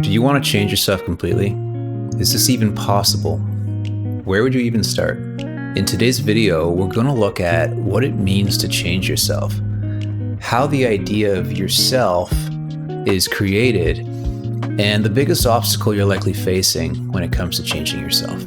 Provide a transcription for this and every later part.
Do you want to change yourself completely? Is this even possible? Where would you even start? In today's video, we're going to look at what it means to change yourself, how the idea of yourself is created, and the biggest obstacle you're likely facing when it comes to changing yourself.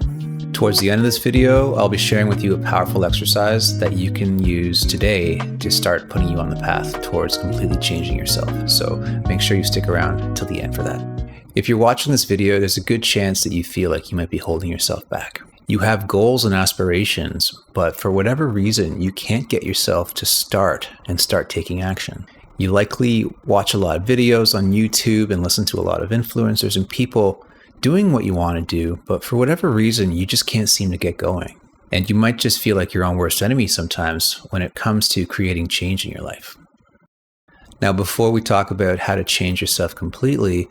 Towards the end of this video, I'll be sharing with you a powerful exercise that you can use today to start putting you on the path towards completely changing yourself. So make sure you stick around till the end for that. If you're watching this video, there's a good chance that you feel like you might be holding yourself back. You have goals and aspirations, but for whatever reason, you can't get yourself to start taking action. You likely watch a lot of videos on YouTube and listen to a lot of influencers and people doing what you want to do, but for whatever reason, you just can't seem to get going. And you might just feel like your own worst enemy sometimes when it comes to creating change in your life. Now, before we talk about how to change yourself completely,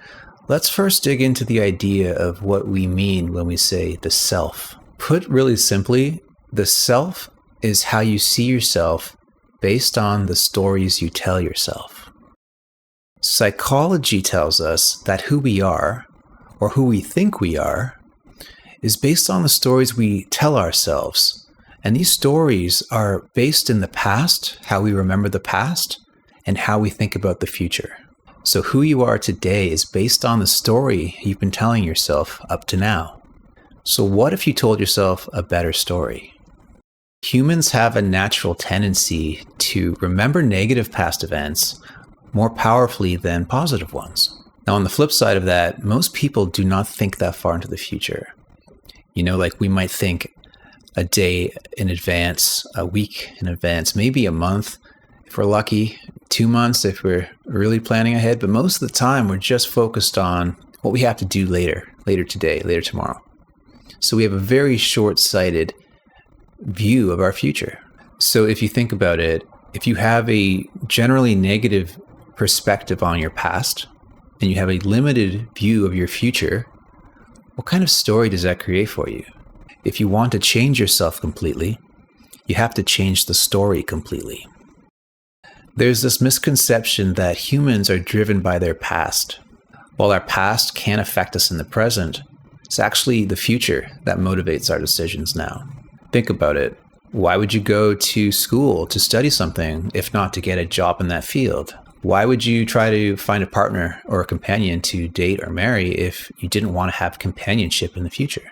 let's first dig into the idea of what we mean when we say the self. Put really simply, the self is how you see yourself based on the stories you tell yourself. Psychology tells us that who we are, or who we think we are, is based on the stories we tell ourselves. And these stories are based in the past, how we remember the past, and how we think about the future. So who you are today is based on the story you've been telling yourself up to now. So what if you told yourself a better story? Humans have a natural tendency to remember negative past events more powerfully than positive ones. Now, on the flip side of that, most people do not think that far into the future. You know, like we might think a day in advance, a week in advance, maybe a month, if we're lucky, 2 months if we're really planning ahead. But most of the time, we're just focused on what we have to do later today, later tomorrow. So we have a very short-sighted view of our future. So if you think about it, if you have a generally negative perspective on your past, and you have a limited view of your future, what kind of story does that create for you? If you want to change yourself completely, you have to change the story completely. There's this misconception that humans are driven by their past. While our past can affect us in the present, it's actually the future that motivates our decisions now. Think about it. Why would you go to school to study something if not to get a job in that field? Why would you try to find a partner or a companion to date or marry if you didn't want to have companionship in the future?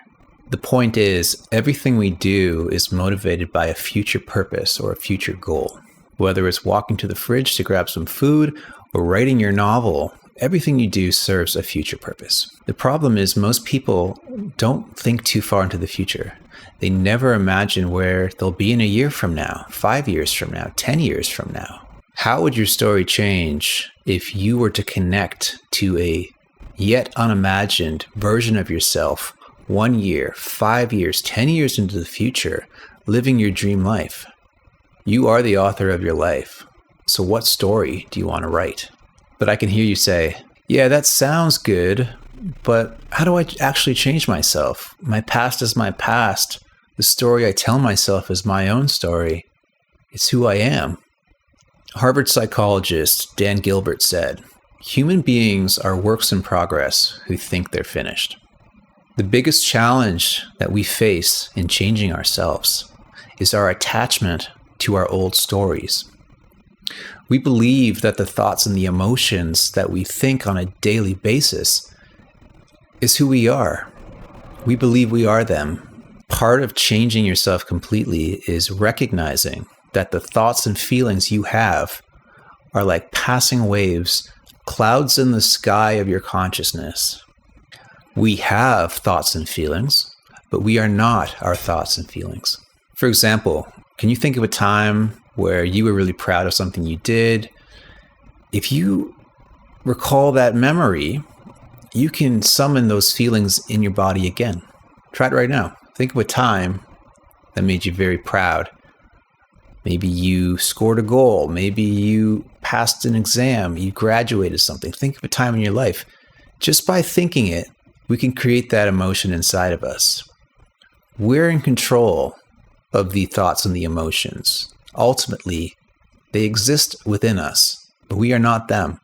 The point is, everything we do is motivated by a future purpose or a future goal. Whether it's walking to the fridge to grab some food or writing your novel, everything you do serves a future purpose. The problem is most people don't think too far into the future. They never imagine where they'll be in a year from now, 5 years from now, 10 years from now. How would your story change if you were to connect to a yet unimagined version of yourself 1 year, 5 years, 10 years into the future, living your dream life? You are the author of your life. So what story do you want to write? But I can hear you say, yeah, that sounds good, but how do I actually change myself? My past is my past. The story I tell myself is my own story. It's who I am. Harvard psychologist Dan Gilbert said, "Human beings are works in progress who think they're finished." The biggest challenge that we face in changing ourselves is our attachment to our old stories. We believe that the thoughts and the emotions that we think on a daily basis is who we are. We believe we are them. Part of changing yourself completely is recognizing that the thoughts and feelings you have are like passing waves, clouds in the sky of your consciousness. We have thoughts and feelings, but we are not our thoughts and feelings. For example, can you think of a time where you were really proud of something you did? If you recall that memory, you can summon those feelings in your body again. Try it right now. Think of a time that made you very proud. Maybe you scored a goal. Maybe you passed an exam. You graduated something. Think of a time in your life. Just by thinking it, we can create that emotion inside of us. We're in control of the thoughts and the emotions. Ultimately, they exist within us, but we are not them.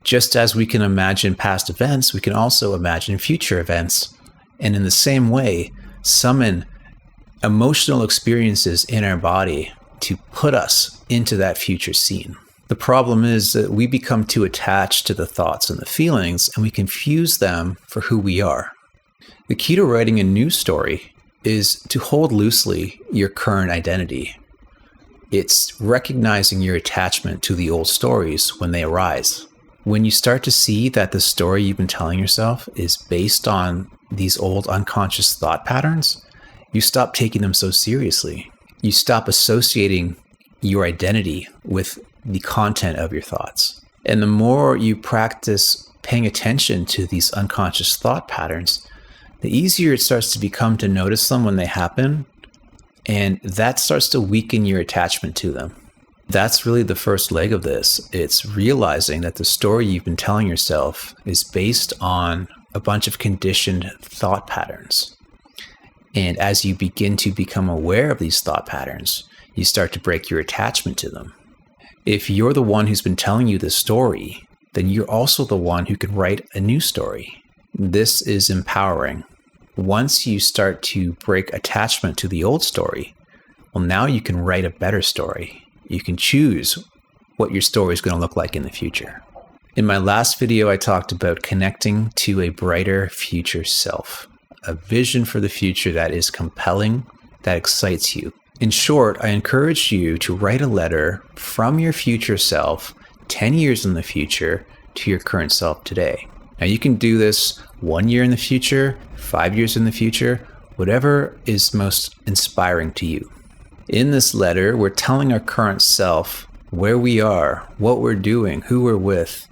Just as we can imagine past events, we can also imagine future events. And in the same way, summon emotional experiences in our body to put us into that future scene. The problem is that we become too attached to the thoughts and the feelings, and we confuse them for who we are. The key to writing a new story is to hold loosely your current identity. It's recognizing your attachment to the old stories when they arise. When you start to see that the story you've been telling yourself is based on these old unconscious thought patterns, you stop taking them so seriously. You stop associating your identity with the content of your thoughts. And the more you practice paying attention to these unconscious thought patterns, the easier it starts to become to notice them when they happen, and that starts to weaken your attachment to them. That's really the first leg of this. It's realizing that the story you've been telling yourself is based on a bunch of conditioned thought patterns. And as you begin to become aware of these thought patterns, you start to break your attachment to them. If you're the one who's been telling you this story, then you're also the one who can write a new story. This is empowering. Once you start to break attachment to the old story, well, now you can write a better story. You can choose what your story is going to look like in the future. In my last video, I talked about connecting to a brighter future self, a vision for the future that is compelling, that excites you. In short, I encourage you to write a letter from your future self 10 years in the future to your current self today. Now, you can do this 1 year in the future, 5 years in the future, whatever is most inspiring to you. In this letter, we're telling our current self where we are, what we're doing, who we're with.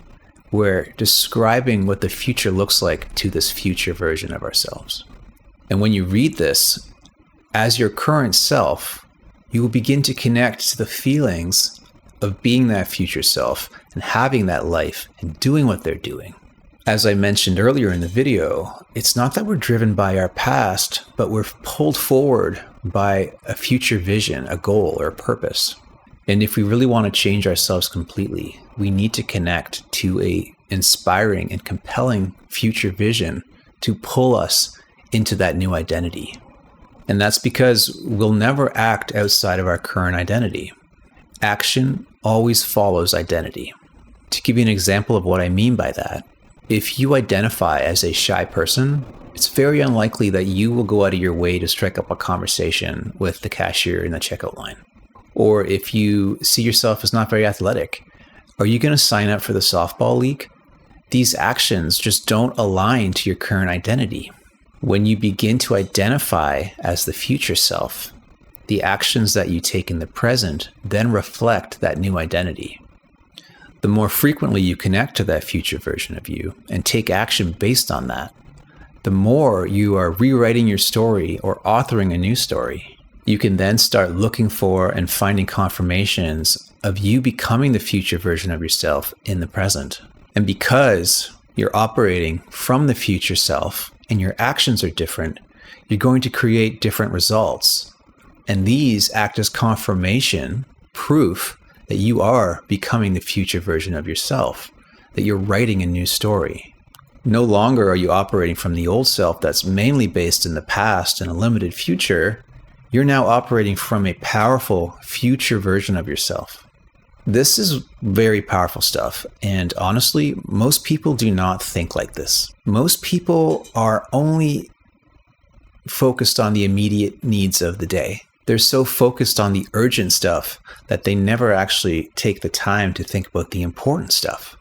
We're describing what the future looks like to this future version of ourselves. And when you read this, as your current self, you will begin to connect to the feelings of being that future self and having that life and doing what they're doing. As I mentioned earlier in the video, it's not that we're driven by our past, but we're pulled forward by a future vision, a goal, or a purpose. And if we really want to change ourselves completely, we need to connect to a inspiring and compelling future vision to pull us into that new identity. And that's because we'll never act outside of our current identity. Action always follows identity. To give you an example of what I mean by that, if you identify as a shy person, it's very unlikely that you will go out of your way to strike up a conversation with the cashier in the checkout line. Or if you see yourself as not very athletic, are you going to sign up for the softball league? These actions just don't align to your current identity. When you begin to identify as the future self, the actions that you take in the present then reflect that new identity. The more frequently you connect to that future version of you and take action based on that, the more you are rewriting your story or authoring a new story. You can then start looking for and finding confirmations of you becoming the future version of yourself in the present. And because you're operating from the future self and your actions are different, you're going to create different results. And these act as confirmation, proof that you are becoming the future version of yourself, that you're writing a new story. No longer are you operating from the old self that's mainly based in the past and a limited future. You're now operating from a powerful future version of yourself. This is very powerful stuff. And honestly, most people do not think like this. Most people are only focused on the immediate needs of the day. They're so focused on the urgent stuff that they never actually take the time to think about the important stuff.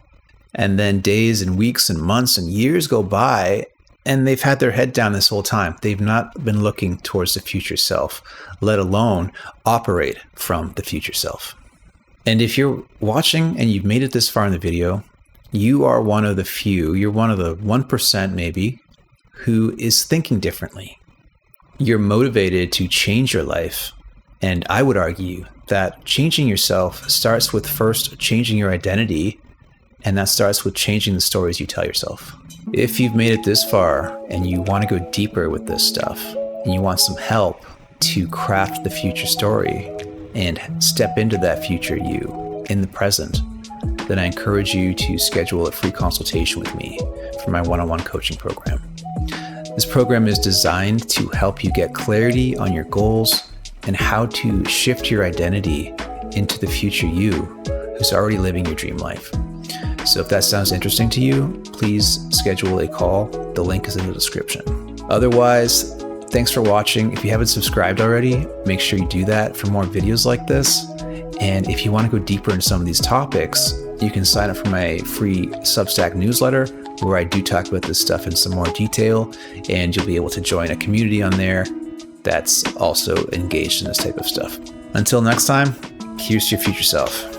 And then days and weeks and months and years go by, and they've had their head down this whole time. They've not been looking towards the future self, let alone operate from the future self. And if you're watching and you've made it this far in the video, you are one of the few, you're one of the 1% maybe, who is thinking differently. You're motivated to change your life. And I would argue that changing yourself starts with first changing your identity, and that starts with changing the stories you tell yourself. If you've made it this far and you want to go deeper with this stuff, and you want some help to craft the future story and step into that future you in the present, then I encourage you to schedule a free consultation with me for my one-on-one coaching program. This program is designed to help you get clarity on your goals and how to shift your identity into the future you who's already living your dream life. So if that sounds interesting to you, please schedule a call. The link is in the description. Otherwise, thanks for watching. If you haven't subscribed already, make sure you do that for more videos like this. And if you want to go deeper into some of these topics, you can sign up for my free Substack newsletter where I do talk about this stuff in some more detail, and you'll be able to join a community on there that's also engaged in this type of stuff. Until next time, here's to your future self.